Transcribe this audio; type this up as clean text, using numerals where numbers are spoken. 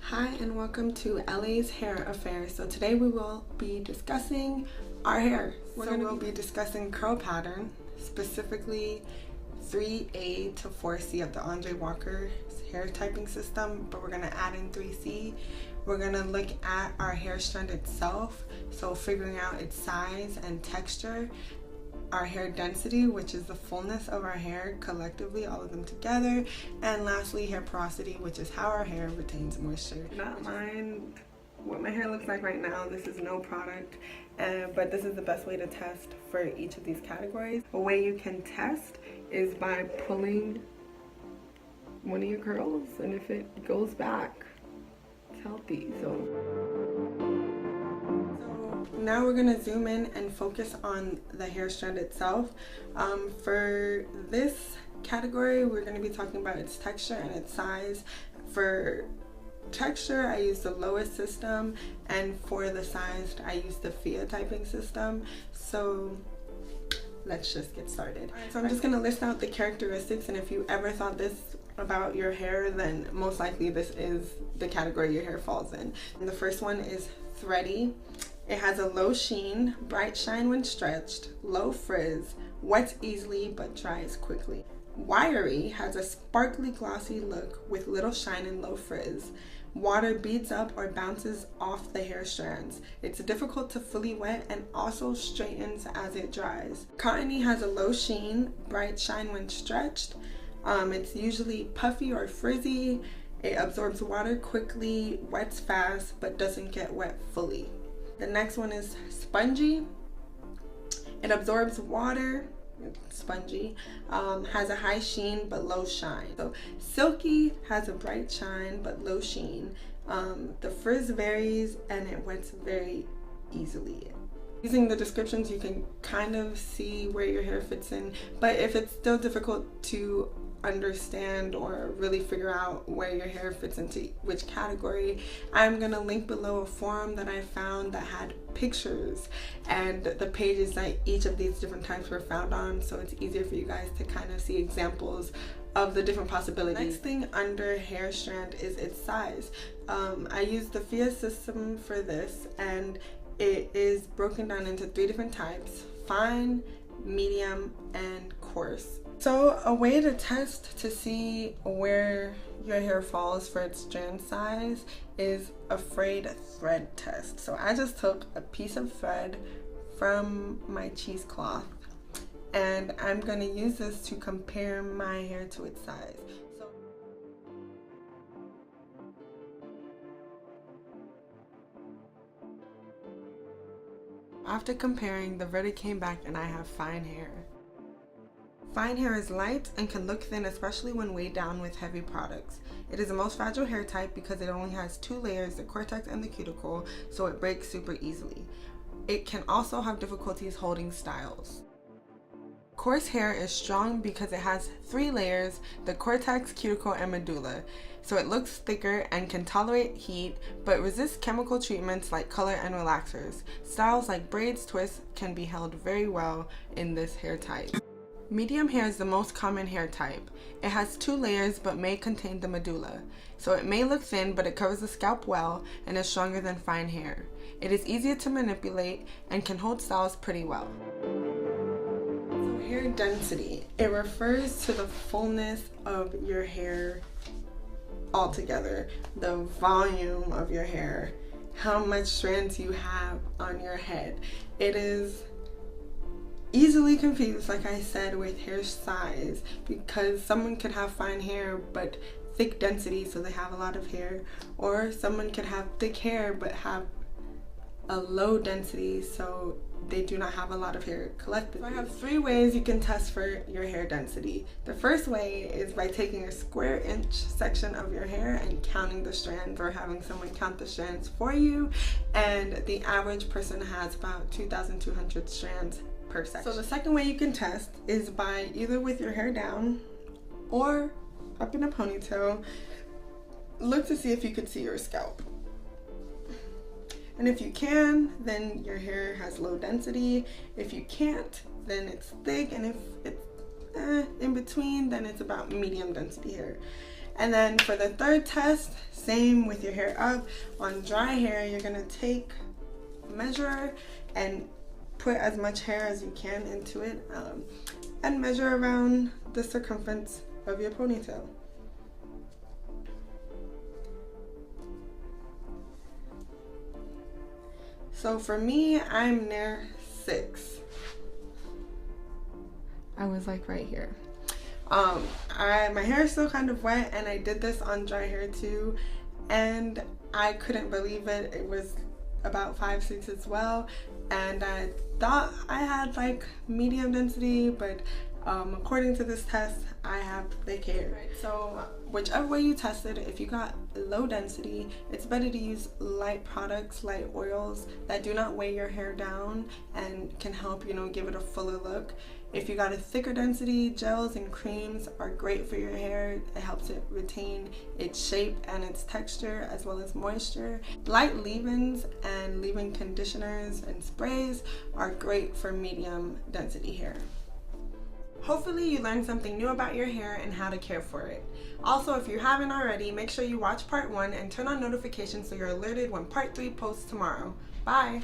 Hi and welcome to LA's Hair Affair. So today we will be discussing our hair. We'll be discussing curl pattern, specifically 3A to 4C of the Andre Walker's hair typing system, but we're gonna add in 3C. We're gonna look at our hair strand itself, so figuring out its size and texture, our hair density, which is the fullness of our hair collectively, all of them together, and lastly hair porosity, which is how our hair retains moisture. Not mine what my hair looks like right now. This is no product, but this is the best way to test for each of these categories. A way you can test is by pulling one of your curls, and if it goes back, it's healthy. So now we're gonna zoom in and focus on the hair strand itself. For this category, we're gonna be talking about its texture and its size. For texture, I use the lowest system, and for the size, I use the FIA typing system. So let's just get started. So I'm just gonna list out the characteristics, and if you ever thought this about your hair, then most likely this is the category your hair falls in. And the first one is thready. It has a low sheen, bright shine when stretched, low frizz, wets easily but dries quickly. Wiry has a sparkly glossy look with little shine and low frizz. Water beads up or bounces off the hair strands. It's difficult to fully wet and also straightens as it dries. Cottony has a low sheen, bright shine when stretched. It's usually puffy or frizzy. It absorbs water quickly, wets fast, but doesn't get wet fully. The next one is spongy. It absorbs water, spongy, has a high sheen but low shine. So silky has a bright shine but low sheen. The frizz varies and it wets very easily. Using the descriptions, you can kind of see where your hair fits in, but if it's still difficult to understand or really figure out where your hair fits into which category, I'm gonna link below a forum that I found that had pictures and the pages that each of these different types were found on, so it's easier for you guys to kind of see examples of the different possibilities. Next thing under hair strand is its size. I used the FIA system for this, and it is broken down into 3 different types: fine, medium, and coarse. So a way to test to see where your hair falls for its strand size is a frayed thread test. So I just took a piece of thread from my cheesecloth, and I'm going to use this to compare my hair to its size. After comparing, the verdict came back and I have fine hair. Fine hair is light and can look thin, especially when weighed down with heavy products. It is the most fragile hair type because it only has 2 layers, the cortex and the cuticle, so it breaks super easily. It can also have difficulties holding styles. Coarse hair is strong because it has 3 layers, the cortex, cuticle, and medulla, so it looks thicker and can tolerate heat, but resists chemical treatments like color and relaxers. Styles like braids, twists can be held very well in this hair type. Medium hair is the most common hair type. It has 2 layers but may contain the medulla, so it may look thin but it covers the scalp well and is stronger than fine hair. It is easier to manipulate and can hold styles pretty well. So hair density, it refers to the fullness of your hair altogether, the volume of your hair, how much strands you have on your head. It is easily confused, like I said, with hair size, because someone could have fine hair but thick density, so they have a lot of hair, or someone could have thick hair but have a low density, so they do not have a lot of hair collectively. So I have 3 ways you can test for your hair density. The first way is by taking a square inch section of your hair and counting the strands, or having someone count the strands for you, and the average person has about 2,200 strands per section. So the second way you can test is by either with your hair down or up in a ponytail, look to see if you can see your scalp. And if you can, then your hair has low density. If you can't, then it's thick, and if it's in between, then it's about medium density hair. And then for the third test, same with your hair up. On dry hair, you're gonna take a measurer and put as much hair as you can into it, and measure around the circumference of your ponytail. So for me, I'm near 6. I was like right here. My hair is still kind of wet, and I did this on dry hair too, and I couldn't believe it. It was about 5-6 as well, and I thought I had like medium density, but according to this test, I have thick hair. So whichever way you test it, if you got low density, it's better to use light products, light oils that do not weigh your hair down and can help, you know, give it a fuller look. If you got a thicker density, gels and creams are great for your hair. It helps it retain its shape and its texture, as well as moisture. Light leave-ins and leave-in conditioners and sprays are great for medium density hair. Hopefully you learned something new about your hair and how to care for it. Also, if you haven't already, make sure you watch part 1 and turn on notifications so you're alerted when part 3 posts tomorrow. Bye!